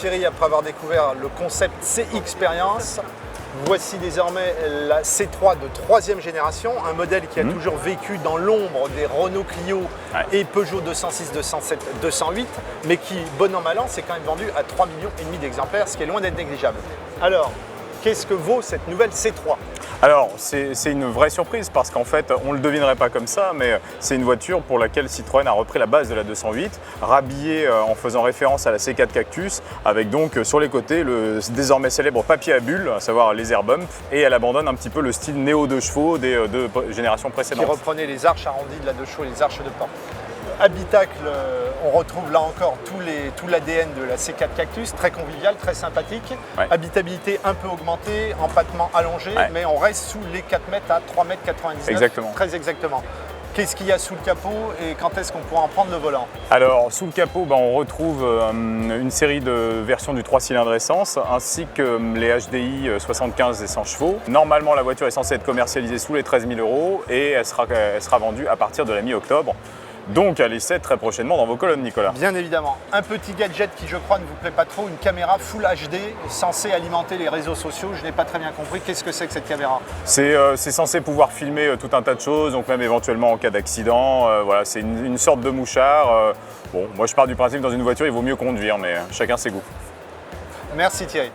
Thierry, après avoir découvert le concept C-Experience, voici désormais la C3 de 3e génération, un modèle qui a toujours vécu dans l'ombre des Renault Clio et Peugeot 206, 207, 208, mais qui, bon an mal an, s'est quand même vendu à 3,5 millions d'exemplaires, ce qui est loin d'être négligeable. Alors, qu'est-ce que vaut cette nouvelle C3 ? Alors, c'est une vraie surprise parce qu'en fait, on ne le devinerait pas comme ça, mais c'est une voiture pour laquelle Citroën a repris la base de la 208, rhabillée en faisant référence à la C4 Cactus, avec donc sur les côtés le désormais célèbre papier à bulles, à savoir les air bumps, et elle abandonne un petit peu le style néo 2 chevaux des deux générations précédentes. Qui reprenait les arches arrondies de la 2 chevaux et les arches de porte. Habitacle, on retrouve là encore tout l'ADN de la C4 Cactus, très convivial, très sympathique. Ouais. Habitabilité un peu augmentée, empattement allongé, mais on reste sous les 4 mètres à 3,99 mètres. Exactement. Très exactement. Qu'est-ce qu'il y a sous le capot et quand est-ce qu'on pourra en prendre le volant? Alors, sous le capot, on retrouve une série de versions du 3 cylindres essence, ainsi que les HDI 75 et 100 chevaux. Normalement, la voiture est censée être commercialisée sous les 13 000 € et elle sera vendue à partir de la mi-octobre. Donc à l'essai très prochainement dans vos colonnes, Nicolas. Bien évidemment. Un petit gadget qui, je crois, ne vous plaît pas trop, une caméra Full HD censée alimenter les réseaux sociaux. Je n'ai pas très bien compris. Qu'est-ce que c'est que cette caméra? C'est censé pouvoir filmer tout un tas de choses, donc même éventuellement en cas d'accident. Voilà, c'est une sorte de mouchard. Bon, moi je pars du principe que dans une voiture, il vaut mieux conduire, mais chacun ses goûts. Merci Thierry.